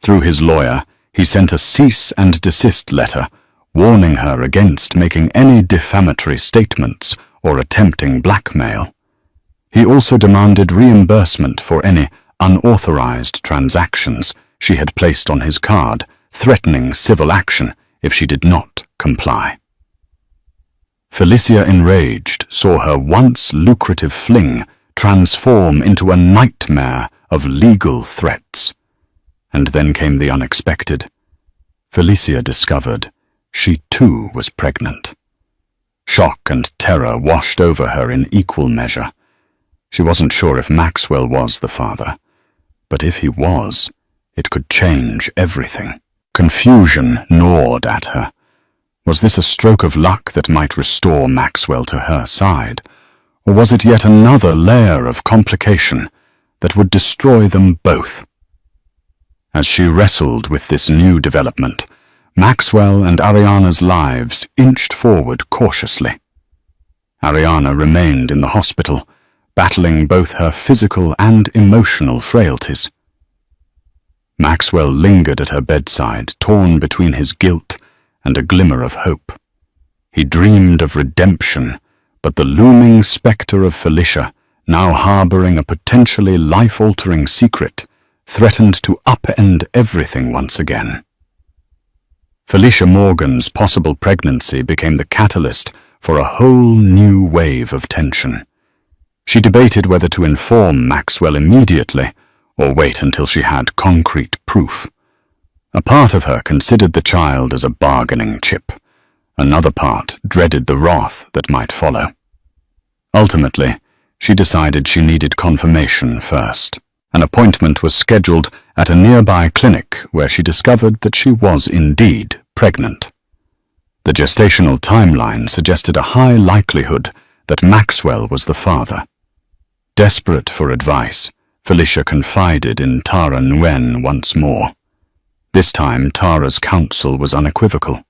Through his lawyer, he sent a cease and desist letter warning her against making any defamatory statements or attempting blackmail. He also demanded reimbursement for any unauthorized transactions she had placed on his card, threatening civil action if she did not comply. Felicia, enraged, saw her once lucrative fling transform into a nightmare of legal threats. And then came the unexpected. Felicia discovered she too was pregnant. Shock and terror washed over her in equal measure. She wasn't sure if Maxwell was the father, but if he was, it could change everything. Confusion gnawed at her. Was this a stroke of luck that might restore Maxwell to her side, or was it yet another layer of complication that would destroy them both? As she wrestled with this new development, Maxwell and Ariana's lives inched forward cautiously. Ariana remained in the hospital, battling both her physical and emotional frailties. Maxwell lingered at her bedside, torn between his guilt and a glimmer of hope. He dreamed of redemption, but the looming specter of Felicia, now harboring a potentially life-altering secret, threatened to upend everything once again. Felicia Morgan's possible pregnancy became the catalyst for a whole new wave of tension. She debated whether to inform Maxwell immediately or wait until she had concrete proof. A part of her considered the child as a bargaining chip. Another part dreaded the wrath that might follow. Ultimately, she decided she needed confirmation first. An appointment was scheduled at a nearby clinic where she discovered that she was indeed pregnant. The gestational timeline suggested a high likelihood that Maxwell was the father. Desperate for advice, Felicia confided in Tara Nguyen once more. This time, Tara's counsel was unequivocal.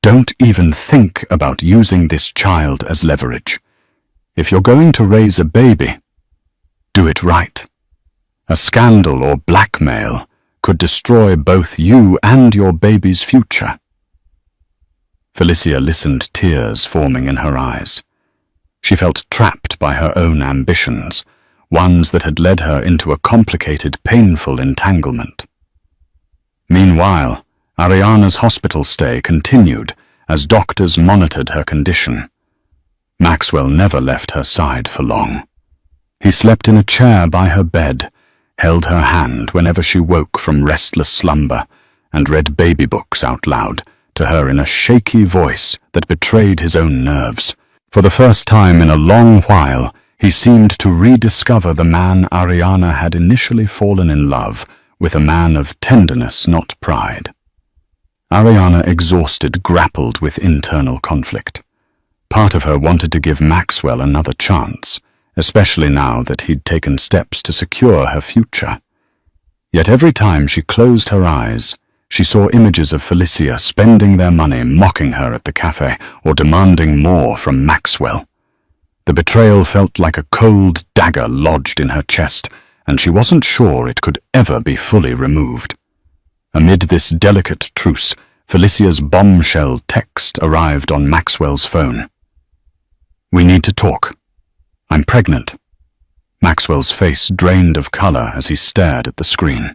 Don't even think about using this child as leverage. If you're going to raise a baby, do it right. A scandal or blackmail could destroy both you and your baby's future. Felicia listened, tears forming in her eyes. She felt trapped by her own ambitions, ones that had led her into a complicated, painful entanglement. Meanwhile, Ariana's hospital stay continued as doctors monitored her condition. Maxwell never left her side for long. He slept in a chair by her bed, held her hand whenever she woke from restless slumber, and read baby books out loud to her in a shaky voice that betrayed his own nerves. For the first time in a long while, he seemed to rediscover the man Ariana had initially fallen in love with, a man of tenderness, not pride. Ariana, exhausted, grappled with internal conflict. Part of her wanted to give Maxwell another chance, especially now that he'd taken steps to secure her future. Yet every time she closed her eyes, she saw images of Felicia spending their money, mocking her at the cafe, or demanding more from Maxwell. The betrayal felt like a cold dagger lodged in her chest, and she wasn't sure it could ever be fully removed. Amid this delicate truce, Felicia's bombshell text arrived on Maxwell's phone. "We need to talk. I'm pregnant." Maxwell's face drained of color as he stared at the screen.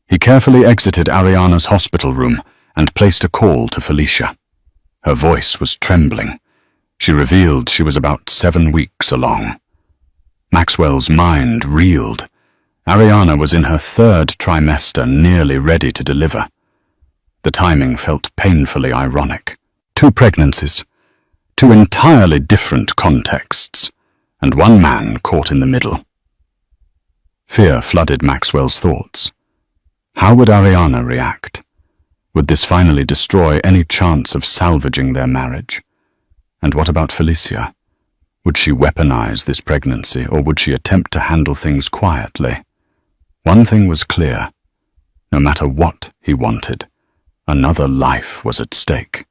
He carefully exited Ariana's hospital room and placed a call to Felicia. Her voice was trembling. She revealed she was about 7 weeks along. Maxwell's mind reeled. Ariana was in her 3rd trimester, nearly ready to deliver. The timing felt painfully ironic. 2 pregnancies, 2 entirely different contexts, and one man caught in the middle. Fear flooded Maxwell's thoughts. How would Ariana react? Would this finally destroy any chance of salvaging their marriage? And what about Felicia? Would she weaponize this pregnancy, or would she attempt to handle things quietly? One thing was clear. No matter what he wanted, another life was at stake.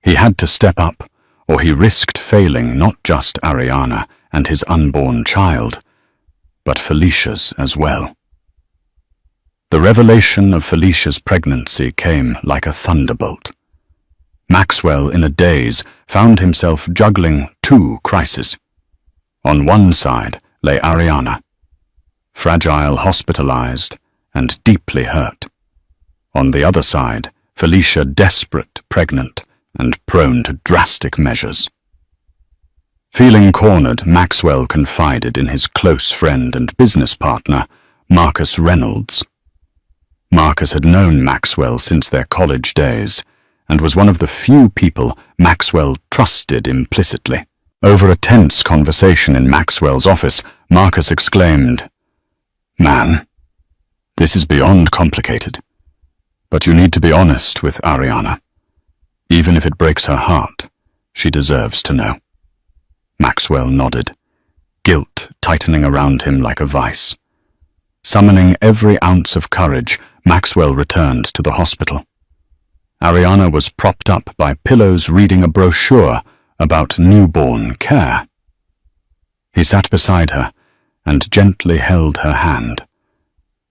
He had to step up, or he risked failing not just Ariana and his unborn child, but Felicia's as well. The revelation of Felicia's pregnancy came like a thunderbolt. Maxwell, in a daze, found himself juggling 2 crises. On one side lay Ariana, fragile, hospitalized, and deeply hurt. On the other side, Felicia, desperate, pregnant, and prone to drastic measures. Feeling cornered, Maxwell confided in his close friend and business partner, Marcus Reynolds. Marcus had known Maxwell since their college days, and was one of the few people Maxwell trusted implicitly. Over a tense conversation in Maxwell's office, Marcus exclaimed, "Man, this is beyond complicated. But you need to be honest with Ariana. Even if it breaks her heart, she deserves to know." Maxwell nodded, guilt tightening around him like a vice. Summoning every ounce of courage, Maxwell returned to the hospital. Ariana was propped up by pillows reading a brochure about newborn care. He sat beside her and gently held her hand.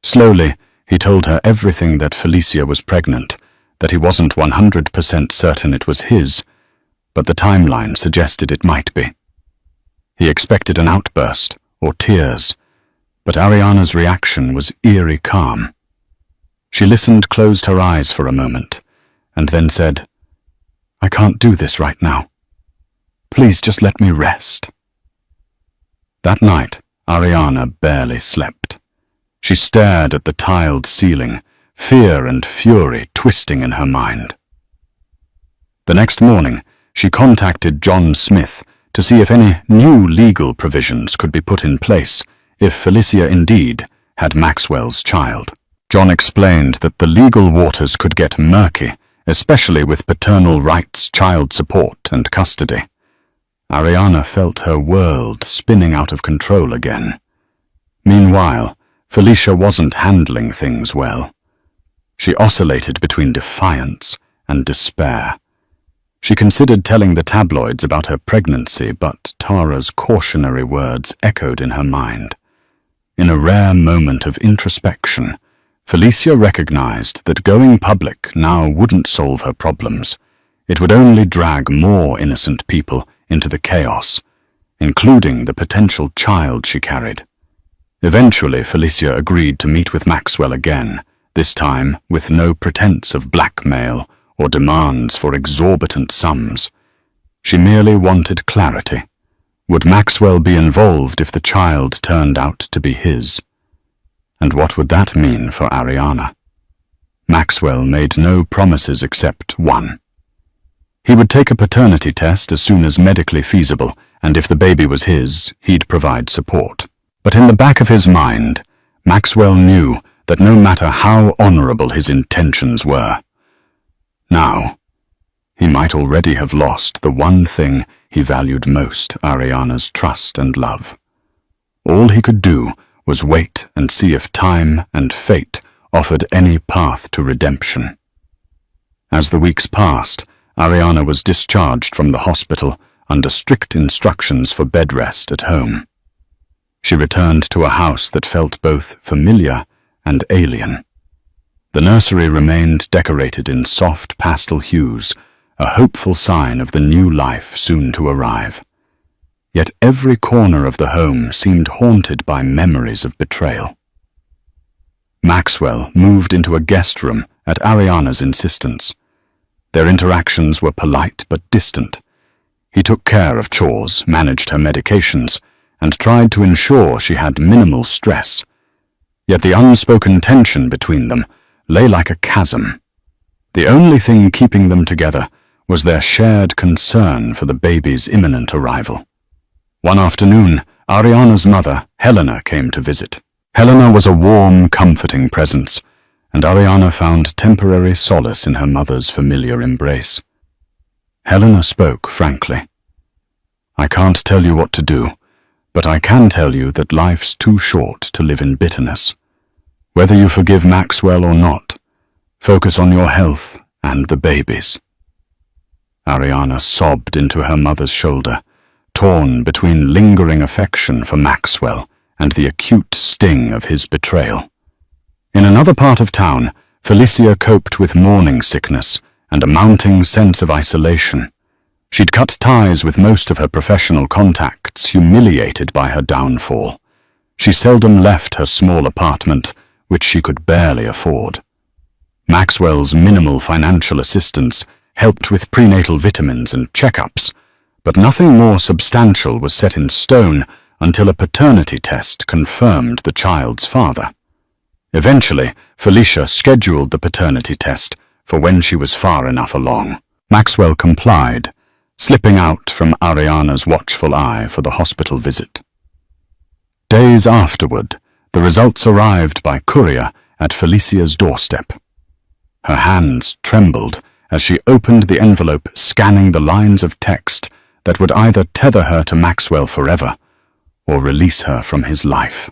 Slowly, he told her everything, that Felicia was pregnant, that he wasn't 100% certain it was his, but the timeline suggested it might be. He expected an outburst or tears, but Ariana's reaction was eerie calm. She listened, closed her eyes for a moment, and then said, "I can't do this right now. Please just let me rest." That night, Ariana barely slept. She stared at the tiled ceiling, fear and fury twisting in her mind. The next morning, she contacted John Smith to see if any new legal provisions could be put in place if Felicia indeed had Maxwell's child. John explained that the legal waters could get murky, especially with paternal rights, child support, and custody. Ariana felt her world spinning out of control again. Meanwhile, Felicia wasn't handling things well. She oscillated between defiance and despair. She considered telling the tabloids about her pregnancy, but Tara's cautionary words echoed in her mind. In a rare moment of introspection, Felicia recognized that going public now wouldn't solve her problems. It would only drag more innocent people into the chaos, including the potential child she carried. Eventually, Felicia agreed to meet with Maxwell again, this time with no pretense of blackmail or demands for exorbitant sums. She merely wanted clarity. Would Maxwell be involved if the child turned out to be his? And what would that mean for Ariana? Maxwell made no promises except one. He would take a paternity test as soon as medically feasible, and if the baby was his, he'd provide support. But in the back of his mind, Maxwell knew that no matter how honorable his intentions were, now, he might already have lost the one thing he valued most, Ariana's trust and love. All he could do was wait and see if time and fate offered any path to redemption. As the weeks passed, Ariana was discharged from the hospital under strict instructions for bed rest at home. She returned to a house that felt both familiar and alien. The nursery remained decorated in soft pastel hues, a hopeful sign of the new life soon to arrive. Yet every corner of the home seemed haunted by memories of betrayal. Maxwell moved into a guest room at Ariana's insistence. Their interactions were polite but distant. He took care of chores, managed her medications, and tried to ensure she had minimal stress. Yet the unspoken tension between them lay like a chasm. The only thing keeping them together was their shared concern for the baby's imminent arrival. One afternoon, Ariana's mother, Helena, came to visit. Helena was a warm, comforting presence, and Ariana found temporary solace in her mother's familiar embrace. Helena spoke frankly. "I can't tell you what to do, but I can tell you that life's too short to live in bitterness. Whether you forgive Maxwell or not, focus on your health and the baby's." Ariana sobbed into her mother's shoulder, torn between lingering affection for Maxwell and the acute sting of his betrayal. In another part of town, Felicia coped with morning sickness and a mounting sense of isolation. She'd cut ties with most of her professional contacts, humiliated by her downfall. She seldom left her small apartment, which she could barely afford. Maxwell's minimal financial assistance helped with prenatal vitamins and checkups, but nothing more substantial was set in stone until a paternity test confirmed the child's father. Eventually, Felicia scheduled the paternity test for when she was far enough along. Maxwell complied, slipping out from Ariana's watchful eye for the hospital visit. Days afterward, the results arrived by courier at Felicia's doorstep. Her hands trembled as she opened the envelope, scanning the lines of text that would either tether her to Maxwell forever or release her from his life.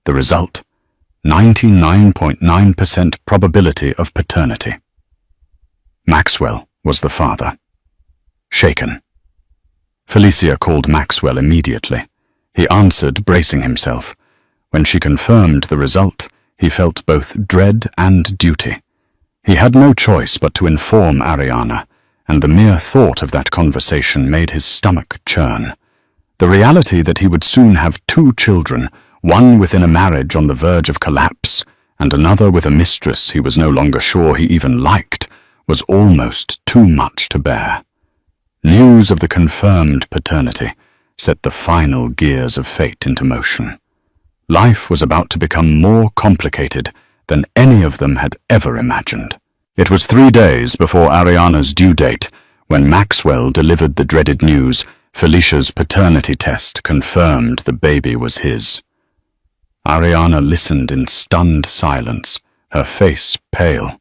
The result: 99.9% probability of paternity. Maxwell was the father. Shaken, Felicia called Maxwell immediately. He answered, bracing himself. When she confirmed the result, he felt both dread and duty. He had no choice but to inform Ariana, and the mere thought of that conversation made his stomach churn. The reality that he would soon have 2 children, one within a marriage on the verge of collapse, and another with a mistress he was no longer sure he even liked, was almost too much to bear. News of the confirmed paternity set the final gears of fate into motion. Life was about to become more complicated than any of them had ever imagined. It was 3 days before Ariana's due date when Maxwell delivered the dreaded news. Felicia's paternity test confirmed the baby was his. Ariana listened in stunned silence, her face pale.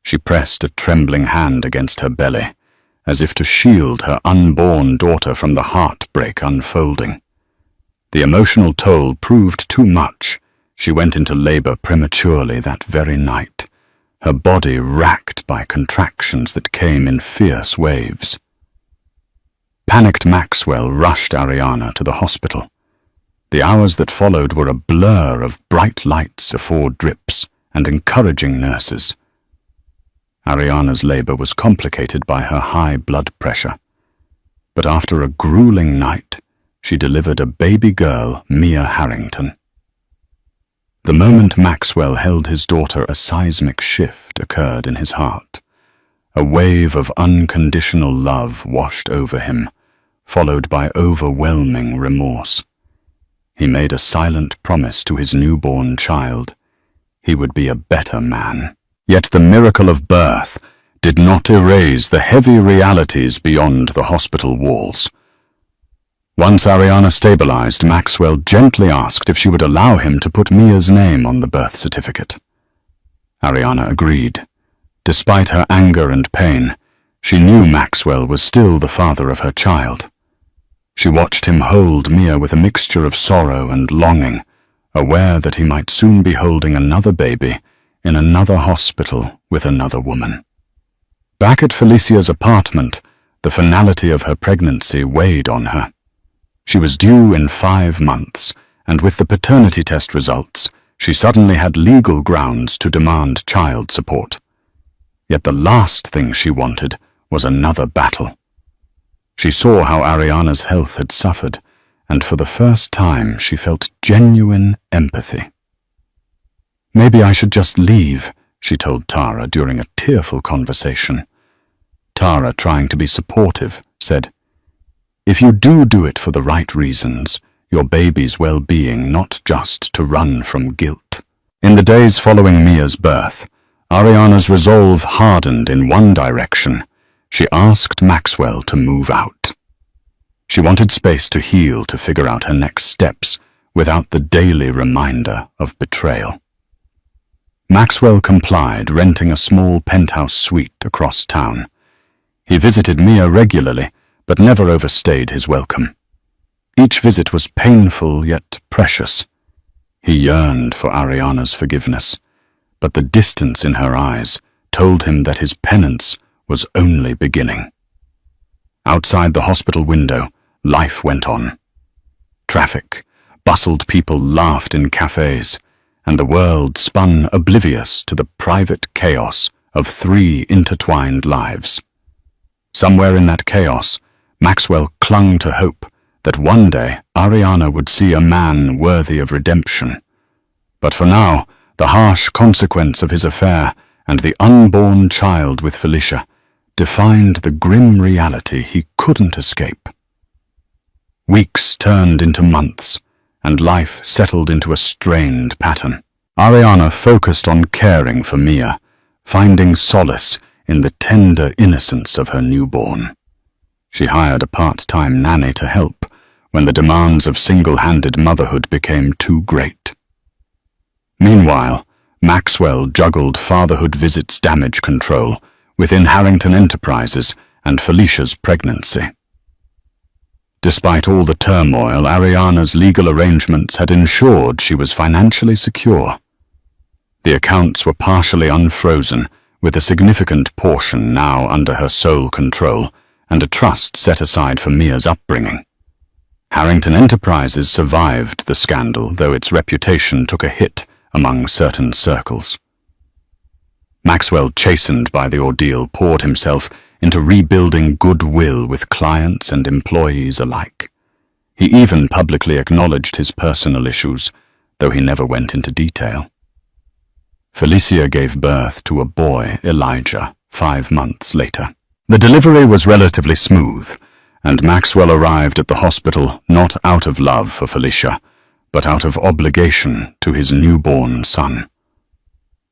She pressed a trembling hand against her belly, as if to shield her unborn daughter from the heartbreak unfolding. The emotional toll proved too much. She went into labor prematurely that very night, her body racked by contractions that came in fierce waves. Panicked Maxwell rushed Ariana to the hospital. The hours that followed were a blur of bright lights, 4 drips, and encouraging nurses. Ariana's labor was complicated by her high blood pressure, but after a grueling night, she delivered a baby girl, Mia Harrington. The moment Maxwell held his daughter, a seismic shift occurred in his heart. A wave of unconditional love washed over him, followed by overwhelming remorse. He made a silent promise to his newborn child. He would be a better man. Yet the miracle of birth did not erase the heavy realities beyond the hospital walls. Once Ariana stabilized, Maxwell gently asked if she would allow him to put Mia's name on the birth certificate. Ariana agreed. Despite her anger and pain, she knew Maxwell was still the father of her child. She watched him hold Mia with a mixture of sorrow and longing, aware that he might soon be holding another baby in another hospital with another woman. Back at Felicia's apartment, the finality of her pregnancy weighed on her. She was due in 5 months, and with the paternity test results, she suddenly had legal grounds to demand child support. Yet the last thing she wanted was another battle. She saw how Ariana's health had suffered, and for the first time she felt genuine empathy. "Maybe I should just leave," she told Tara during a tearful conversation. Tara, trying to be supportive, said, "If you do it for the right reasons, your baby's well-being, not just to run from guilt." In the days following Mia's birth, Ariana's resolve hardened in one direction. She asked Maxwell to move out. She wanted space to heal, to figure out her next steps, without the daily reminder of betrayal. Maxwell complied, renting a small penthouse suite across town. He visited Mia regularly, but never overstayed his welcome. Each visit was painful yet precious. He yearned for Ariana's forgiveness, but the distance in her eyes told him that his penance was only beginning. Outside the hospital window, life went on. Traffic, bustled people laughed in cafes, and the world spun oblivious to the private chaos of 3 intertwined lives. Somewhere in that chaos, Maxwell clung to hope that one day Ariana would see a man worthy of redemption. But for now, the harsh consequence of his affair and the unborn child with Felicia defined the grim reality he couldn't escape. Weeks turned into months, and life settled into a strained pattern. Ariana focused on caring for Mia, finding solace in the tender innocence of her newborn. She hired a part-time nanny to help when the demands of single-handed motherhood became too great. Meanwhile, Maxwell juggled fatherhood visits damage control within Harrington Enterprises and Felicia's pregnancy. Despite all the turmoil, Ariana's legal arrangements had ensured she was financially secure. The accounts were partially unfrozen, with a significant portion now under her sole control and a trust set aside for Mia's upbringing. Harrington Enterprises survived the scandal, though its reputation took a hit among certain circles. Maxwell, chastened by the ordeal, poured himself into rebuilding goodwill with clients and employees alike. He even publicly acknowledged his personal issues, though he never went into detail. Felicia gave birth to a boy, Elijah, 5 months later. The delivery was relatively smooth, and Maxwell arrived at the hospital not out of love for Felicia, but out of obligation to his newborn son.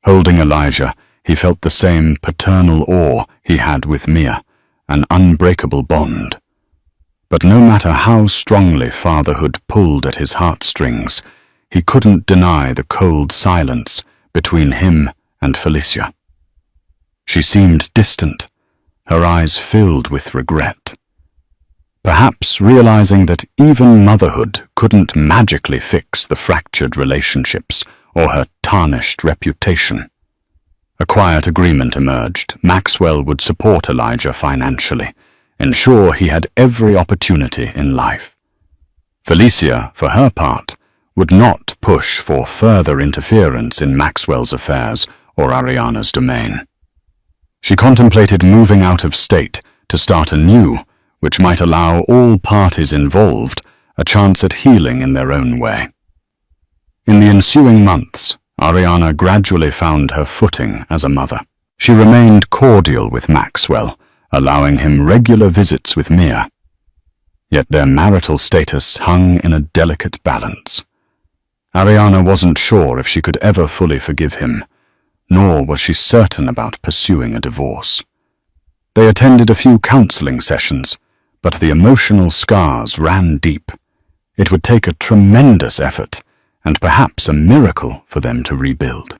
Holding Elijah, he felt the same paternal awe he had with Mia, an unbreakable bond. But no matter how strongly fatherhood pulled at his heartstrings, he couldn't deny the cold silence between him and Felicia. She seemed distant, her eyes filled with regret. Perhaps realizing that even motherhood couldn't magically fix the fractured relationships or her tarnished reputation. A quiet agreement emerged. Maxwell would support Elijah financially, ensure he had every opportunity in life. Felicia, for her part, would not push for further interference in Maxwell's affairs or Ariana's domain. She contemplated moving out of state to start anew, which might allow all parties involved a chance at healing in their own way. In the ensuing months, Ariana gradually found her footing as a mother. She remained cordial with Maxwell, allowing him regular visits with Mia. Yet their marital status hung in a delicate balance. Ariana wasn't sure if she could ever fully forgive him, nor was she certain about pursuing a divorce. They attended a few counseling sessions, but the emotional scars ran deep. It would take a tremendous effort, and perhaps a miracle for them to rebuild.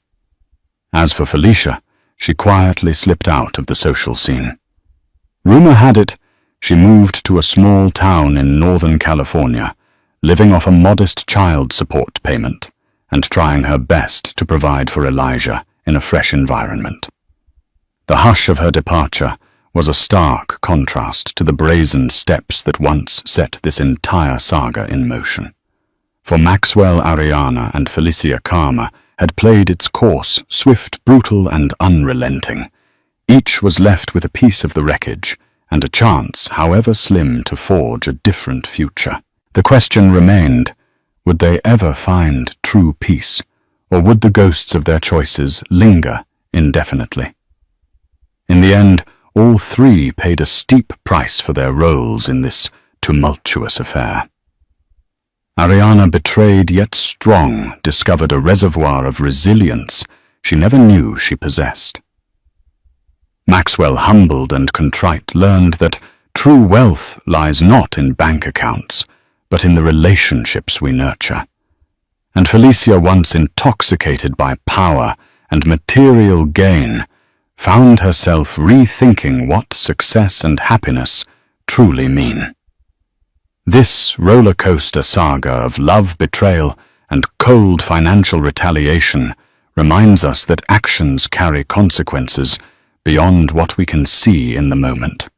As for Felicia, she quietly slipped out of the social scene. Rumor had it she moved to a small town in Northern California, living off a modest child support payment and trying her best to provide for Elijah in a fresh environment. The hush of her departure was a stark contrast to the brazen steps that once set this entire saga in motion. For Maxwell Ariana and Felicia Karma had played its course, swift, brutal, and unrelenting. Each was left with a piece of the wreckage, and a chance, however slim, to forge a different future. The question remained, would they ever find true peace, or would the ghosts of their choices linger indefinitely? In the end, all three paid a steep price for their roles in this tumultuous affair. Ariana, betrayed yet strong, discovered a reservoir of resilience she never knew she possessed. Maxwell, humbled and contrite, learned that true wealth lies not in bank accounts, but in the relationships we nurture. And Felicia, once intoxicated by power and material gain, found herself rethinking what success and happiness truly mean. This roller coaster saga of love, betrayal, and cold financial retaliation reminds us that actions carry consequences beyond what we can see in the moment.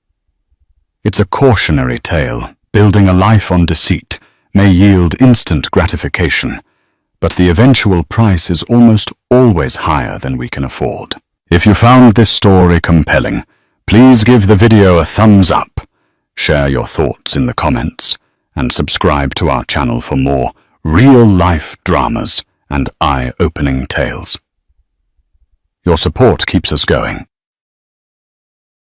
It's a cautionary tale. Building a life on deceit may yield instant gratification, but the eventual price is almost always higher than we can afford. If you found this story compelling, please give the video a thumbs up, share your thoughts in the comments, and subscribe to our channel for more real-life dramas and eye-opening tales. Your support keeps us going.